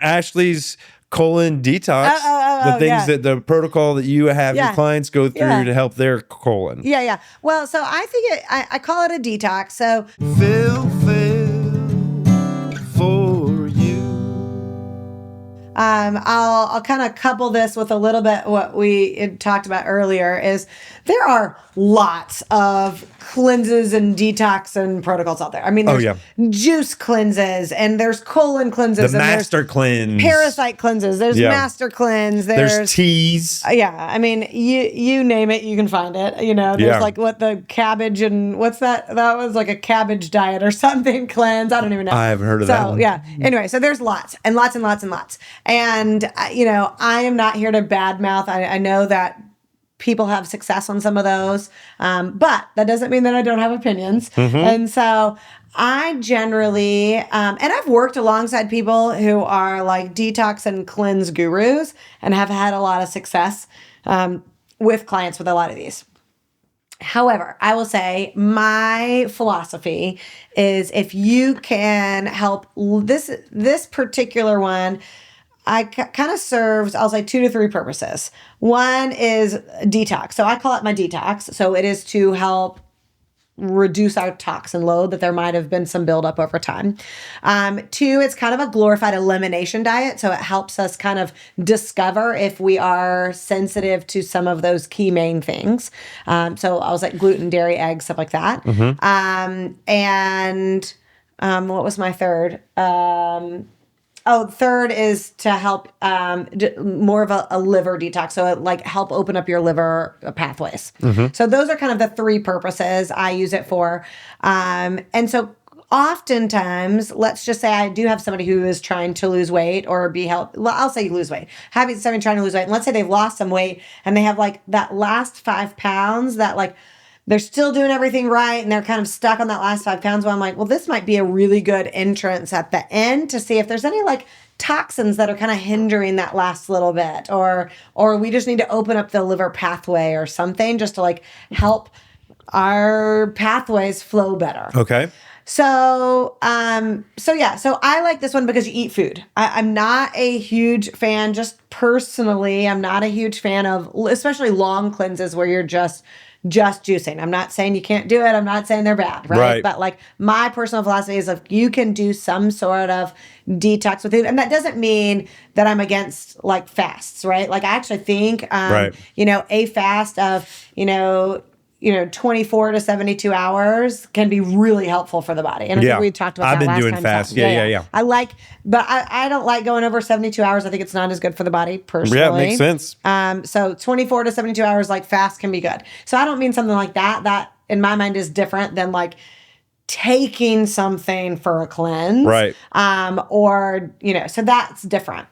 Ashley's colon detox, the things that the protocol that you have your clients go through to help their colon. Yeah. Well, so I think I call it a detox. So Phil Phails for you. I'll kind of couple this with a little bit what we had talked about earlier is there are lots of cleanses and detox and protocols out there. I mean, there's juice cleanses and there's colon cleanses. The master cleanse. Parasite cleanses. There's master cleanse. There's teas. I mean, you name it, you can find it. You know, there's like what the cabbage and what's that? That was like a cabbage diet or something cleanse. I don't even know. I haven't heard of that one. Yeah. Anyway, so there's lots and lots and lots and lots. And, I am not here to badmouth. I know that people have success on some of those, but that doesn't mean that I don't have opinions. And so I generally, and I've worked alongside people who are like detox and cleanse gurus and have had a lot of success with clients with a lot of these. However, I will say my philosophy is if you can help this particular one, kind of serves, I'll say 2 to 3 purposes. One is detox. So I call it my detox. So it is to help reduce our toxin load that there might have been some buildup over time. 2, it's kind of a glorified elimination diet. So it helps us kind of discover if we are sensitive to some of those key main things. So I was like gluten, dairy, eggs, stuff like that. And what was my third? Third is to help more of a liver detox. So it help open up your liver pathways. So those are kind of the 3 purposes I use it for. And so oftentimes, let's just say I do have somebody who is trying to lose weight or be healthy. Well, I'll say lose weight. Having somebody trying to lose weight. And let's say they've lost some weight and they have that last 5 pounds that they're still doing everything right and they're kind of stuck on that last 5 pounds. Well, I'm like, well, this might be a really good entrance at the end to see if there's any toxins that are kind of hindering that last little bit, or we just need to open up the liver pathway or something just to help our pathways flow better. Okay. So I like this one because you eat food. I'm not a huge fan, just personally, I'm not a huge fan of, especially long cleanses where you're just juicing. I'm not saying you can't do it. I'm not saying they're bad, right? But my personal philosophy is if you can do some sort of detox with it, and that doesn't mean that I'm against fasts, right? I actually think, a fast of, 24 to 72 hours can be really helpful for the body. And I think we talked about that last time. I've been doing fast. Yeah. But I don't like going over 72 hours. I think it's not as good for the body personally. Yeah, it makes sense. So 24 to 72 hours, fast can be good. So I don't mean something like that. That in my mind is different than taking something for a cleanse. Right. So that's different.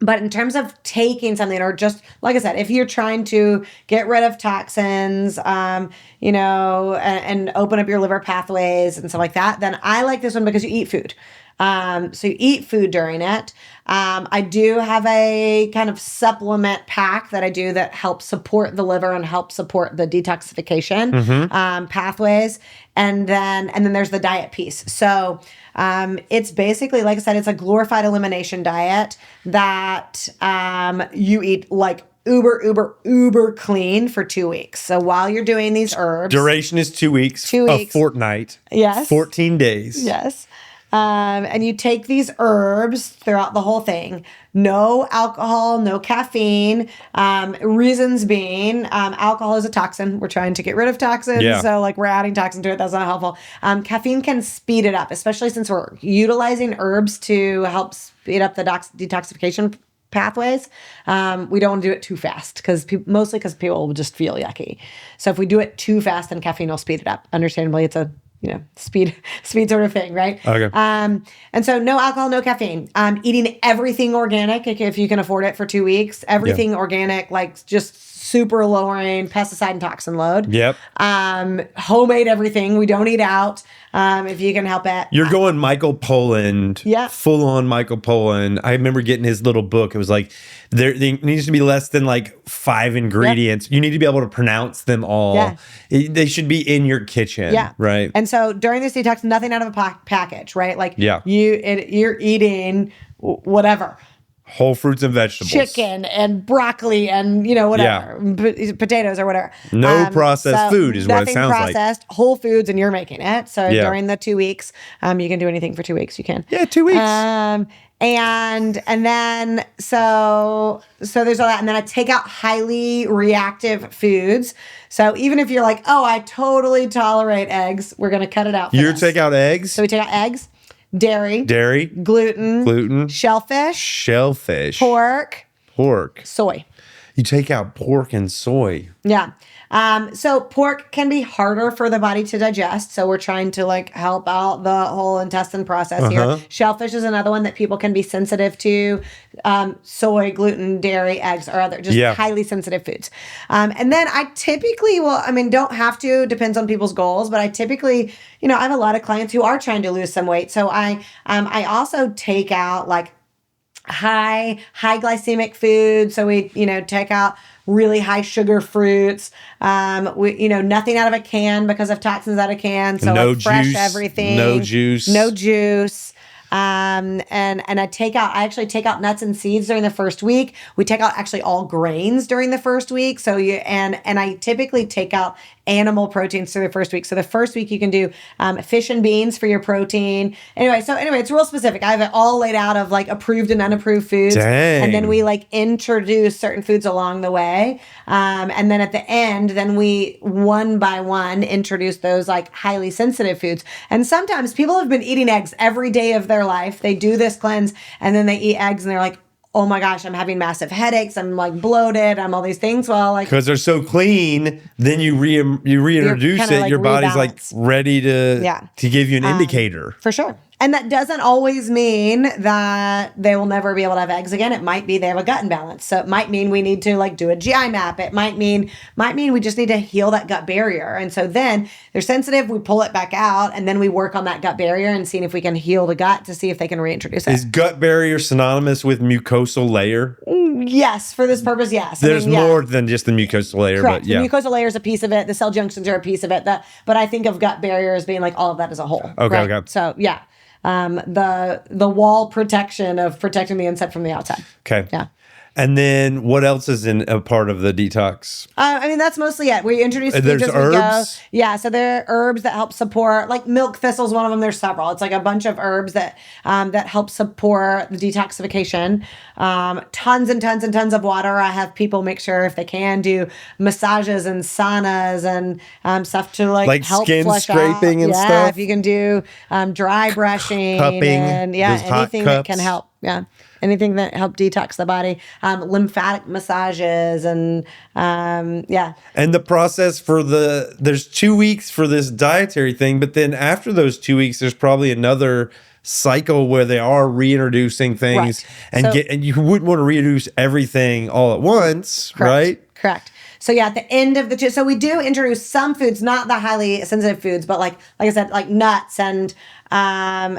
But in terms of taking something, or just, like I said, if you're trying to get rid of toxins, and open up your liver pathways and stuff like that, then I like this one because you eat food. So you eat food during it. I do have a kind of supplement pack that I do that helps support the liver and help support the detoxification pathways. And then there's the diet piece. So it's basically, like I said, it's a glorified elimination diet that you eat uber clean for 2 weeks. So while you're doing these herbs. Duration is 2 weeks. 2 weeks. A fortnight. Yes. 14 days. Yes. And you take these herbs throughout the whole thing. No alcohol, no caffeine. Reasons being, alcohol is a toxin. We're trying to get rid of toxins. Yeah. So we're adding toxin to it. That's not helpful. Caffeine can speed it up, especially since we're utilizing herbs to help speed up the detoxification pathways. We don't want to do it too fast mostly because people will just feel yucky. So if we do it too fast, then caffeine will speed it up. Understandably, it's a speed sort of thing, right? Okay. And so no alcohol, no caffeine. Eating everything organic if you can afford it for 2 weeks. Everything organic, just super lowering pesticide and toxin load. Yep. Homemade everything. We don't eat out. If you can help it. You're going Michael Pollan. Yeah. Full on Michael Pollan. I remember getting his little book. It was there needs to be less than 5 ingredients. Yep. You need to be able to pronounce them all. Yeah. They should be in your kitchen. Yeah. Right. And so during this detox, nothing out of a package, right? yeah. You're eating whatever. Whole fruits and vegetables. Chicken and broccoli and, whatever. Potatoes or whatever. No processed food is what it sounds like. Nothing processed, whole foods, and you're making it. So during the 2 weeks, you can do anything for 2 weeks. You can. Yeah, 2 weeks. And then so there's all that. And then I take out highly reactive foods. So even if you're like, oh, I totally tolerate eggs, we're going to cut it out. You take out eggs? So we take out eggs. Dairy, gluten, shellfish, pork, soy. You take out pork and soy. Yeah. So pork can be harder for the body to digest. So we're trying to help out the whole intestine process here. Shellfish is another one that people can be sensitive to. Soy, gluten, dairy, eggs are other just highly sensitive foods. And then I typically don't have to, depends on people's goals, but I typically, I have a lot of clients who are trying to lose some weight. So I also take out high glycemic food. So we, take out really high sugar fruits. Nothing out of a can because of toxins out of can. So no fresh juice, everything. No juice. And I actually take out nuts and seeds during the first week. We take out actually all grains during the first week. So and I typically take out animal proteins through the first week. So the first week you can do fish and beans for your protein. Anyway, it's real specific. I have it all laid out of approved and unapproved foods. Dang. And then we introduce certain foods along the way. And then at the end, then we one by one introduce those highly sensitive foods. And sometimes people have been eating eggs every day of their life. They do this cleanse and then they eat eggs and they're like, oh my gosh, I'm having massive headaches. I'm bloated. I'm all these things. Well, because they're so clean, then you reintroduce it. Your body's ready to give you an indicator. For sure. And that doesn't always mean that they will never be able to have eggs again. It might be they have a gut imbalance. So it might mean we need to do a GI map. It might mean we just need to heal that gut barrier. And so then they're sensitive, we pull it back out, and then we work on that gut barrier and seeing if we can heal the gut to see if they can reintroduce it. Is gut barrier synonymous with mucosal layer? Yes, for this purpose, yes. There's more than just the mucosal layer. Correct. But yeah. The mucosal layer is a piece of it. The cell junctions are a piece of it. But I think of gut barrier as being all of that as a whole. Okay. So yeah. The wall protection of protecting the inside from the outside. Okay. Yeah. And then what else is in a part of the detox? That's mostly it. We introduce foods there's as herbs? we go. Yeah, so there are herbs that help support, milk thistle is one of them. There's several. It's a bunch of herbs that help support the detoxification. Tons and tons and tons of water. I have people make sure if they can do massages and saunas and stuff to help skin flush scraping out. and stuff. Yeah, if you can do dry brushing cupping, and anything that can help. Yeah. Anything that help detox the body, lymphatic massages and And the process there's 2 weeks for this dietary thing, but then after those 2 weeks, there's probably another cycle where they are reintroducing things and you wouldn't want to reintroduce everything all at once, right? Correct. So yeah, at the end of so we do introduce some foods, not the highly sensitive foods, but like I said, nuts and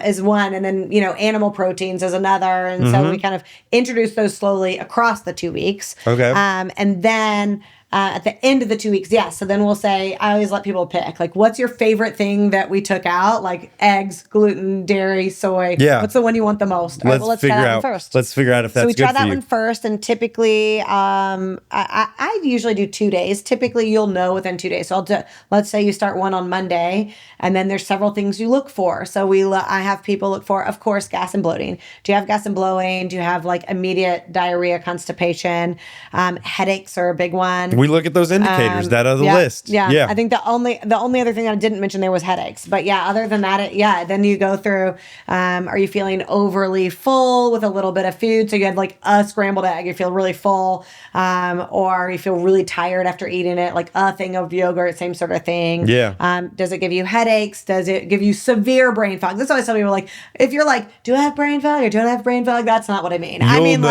is one, and then animal proteins is another, and so we kind of introduce those slowly across the 2 weeks. Okay. And then at the end of the 2 weeks, so then we'll say, I always let people pick, what's your favorite thing that we took out? Eggs, gluten, dairy, soy. Yeah. What's the one you want the most? All right, let's try that one first. Let's figure out if that's good for you. So we try that one first, and typically, I usually do 2 days. Typically, you'll know within 2 days. So let's say you start one on Monday, and then there's several things you look for. So I have people look for, of course, gas and bloating. Do you have gas and bloating? Do you have immediate diarrhea, constipation? Headaches are a big one. We look at those indicators that are the list. Yeah. I think the only other thing that I didn't mention there was headaches. But yeah, other than that, then you go through, are you feeling overly full with a little bit of food? So you had a scrambled egg, you feel really full, or you feel really tired after eating it, a thing of yogurt, same sort of thing. Yeah. Does it give you headaches? Does it give you severe brain fog? That's why I tell people, if you're do I have brain fog or don't I have brain fog? That's not what I mean. I mean,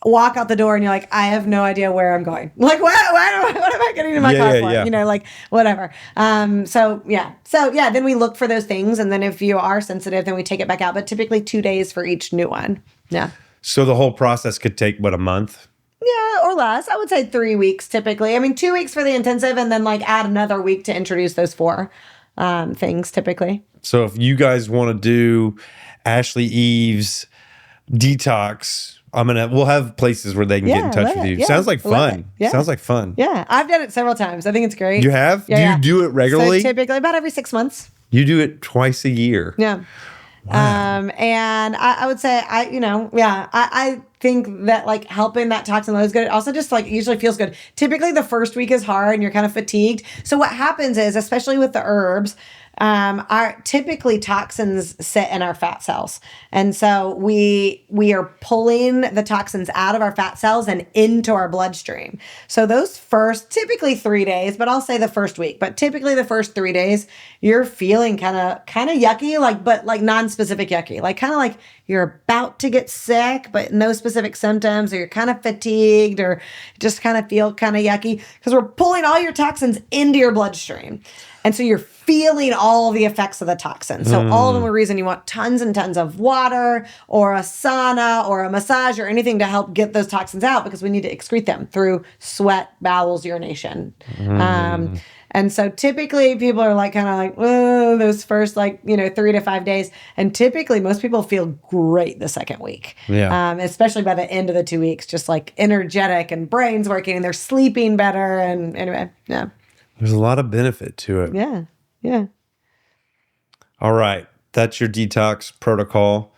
walk out the door and you're I have no idea where I'm going. What am I getting in my car for? Yeah. Whatever. So then we look for those things. And then if you are sensitive, then we take it back out. But typically 2 days for each new one. Yeah. So the whole process could take, a month? Yeah, or less. I would say 3 weeks typically. 2 weeks for the intensive and then add another week to introduce those 4 things typically. So if you guys want to do Ashley Eaves Detox. We'll have places where they can get in touch with you. Yeah, Sounds like fun. yeah. Sounds like fun. Yeah, I've done it several times. I think it's great. You have? Yeah, Do you do it regularly? So typically about every 6 months. You do it twice a year. Yeah. Wow. And I would say I think that like helping that toxin load is good. It also just like usually feels good. Typically the first week is hard and you're kind of fatigued. So what happens is, especially with the herbs, our typically toxins sit in our fat cells. And so we are pulling the toxins out of our fat cells and into our bloodstream. So those first typically 3 days, but I'll say the first week, but typically the first 3 days, you're feeling kind of yucky, but non-specific yucky, like kind of like you're about to get sick, but no specific symptoms, or you're kind of fatigued, or just kind of feel kind of yucky because we're pulling all your toxins into your bloodstream. And so you're feeling all the effects of the toxin. So all of them are reason you want tons and tons of water or a sauna or a massage or anything to help get those toxins out, because we need to excrete them through sweat, bowels, urination. And so typically people are like kind of like, oh, those first 3 to 5 days. And typically most people feel great the second week. Yeah. Especially by the end of the 2 weeks, just like energetic and brains working and they're sleeping better. And anyway, yeah. There's a lot of benefit to it. Yeah. Yeah. All right. That's your detox protocol.